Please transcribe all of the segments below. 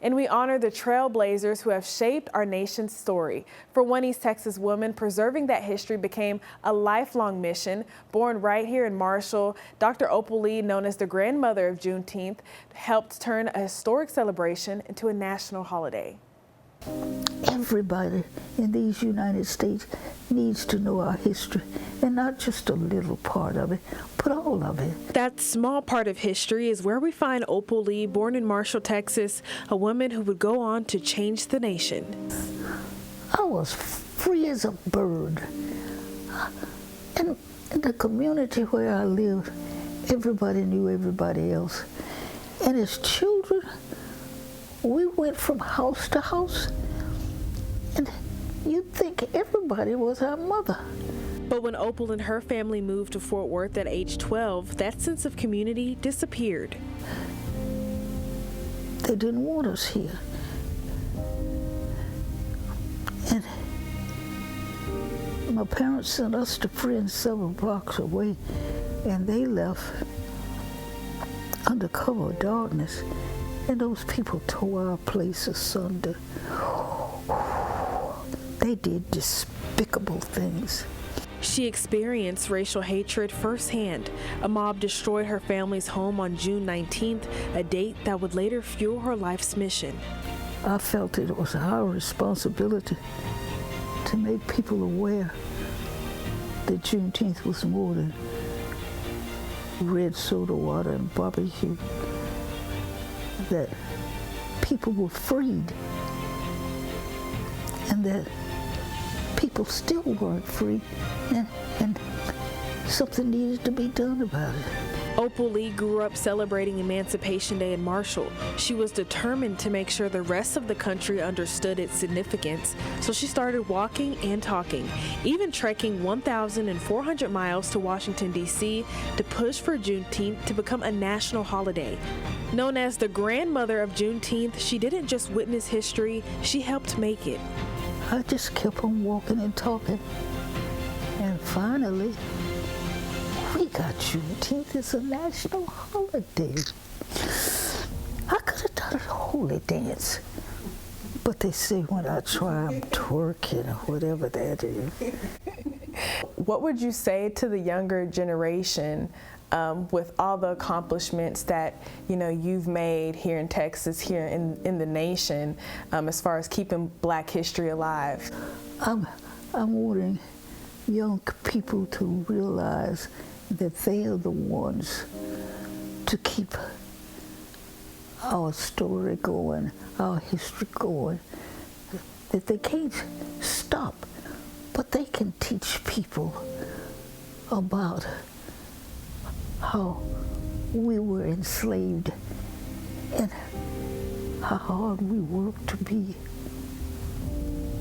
and we honor the trailblazers who have shaped our nation's story. For one East Texas woman, preserving that history became a lifelong mission. Born right here in Marshall, Dr. Opal Lee, known as the grandmother of Juneteenth, helped turn a historic celebration into a national holiday. Everybody in these United States needs to know our history, and not just a little part of it, but all of it. That small part of history is where we find Opal Lee, born in Marshall, Texas, a woman who would go on to change the nation. I was free as a bird. And in the community where I lived, everybody knew everybody else. And as children, we went from house to house, and you'd think everybody was our mother. But when Opal and her family moved to Fort Worth at age 12, that sense of community disappeared. They didn't want us here. And my parents sent us to friends several blocks away, and they left under cover of darkness. And those people tore our place asunder. They did despicable things. She experienced racial hatred firsthand. A mob destroyed her family's home on June 19th, a date that would later fuel her life's mission. I felt it was our responsibility to make people aware that Juneteenth was more than red soda water and barbecue. That people were freed, and that people still weren't free, and something needed to be done about it. Opal Lee grew up celebrating Emancipation Day in Marshall. She was determined to make sure the rest of the country understood its significance, so she started walking and talking, even trekking 1,400 miles to Washington, D.C. to push for Juneteenth to become a national holiday. Known as the grandmother of Juneteenth, she didn't just witness history, she helped make it. I just kept on walking and talking, and finally, we got Juneteenth as a national holiday. I could have done a holy dance, but they say when I try, I'm twerking or whatever that is. What would you say to the younger generation with all the accomplishments that you've made here in Texas, here in the nation, as far as keeping Black history alive? I'm wanting young people to realize that they are the ones to keep our story going, our history going, that they can't stop, but they can teach people about how we were enslaved and how hard we worked to be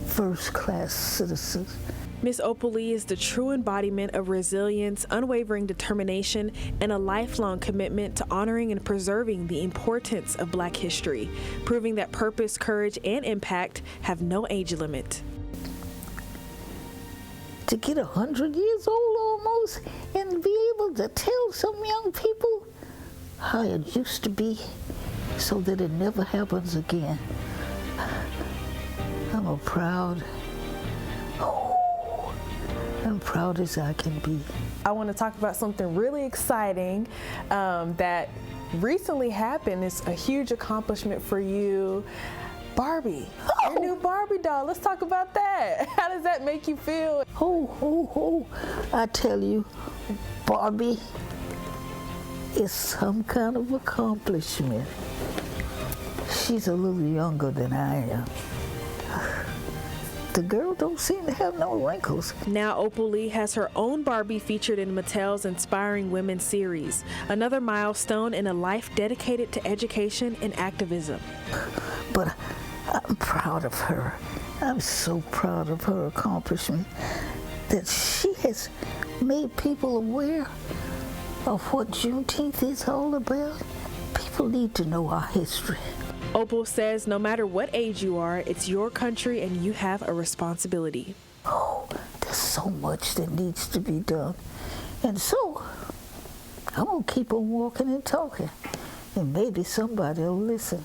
first-class citizens. Miss Opal Lee is the true embodiment of resilience, unwavering determination, and a lifelong commitment to honoring and preserving the importance of Black history, proving that purpose, courage, and impact have no age limit. To get 100 years old almost and be able to tell some young people how it used to be so that it never happens again. I'm proud as I can be. I want to talk about something really exciting that recently happened. It's a huge accomplishment for you. Barbie, your new Barbie doll. Let's talk about that. How does that make you feel? I tell you, Barbie is some kind of accomplishment. She's a little younger than I am. The girl don't seem to have no wrinkles. Now Opal Lee has her own Barbie featured in Mattel's Inspiring Women series, another milestone in a life dedicated to education and activism. But I'm proud of her. I'm so proud of her accomplishment that she has made people aware of what Juneteenth is all about. People need to know our history. Opal says no matter what age you are, it's your country and you have a responsibility. Oh, there's so much that needs to be done. And so, I'm gonna keep on walking and talking, and maybe somebody will listen.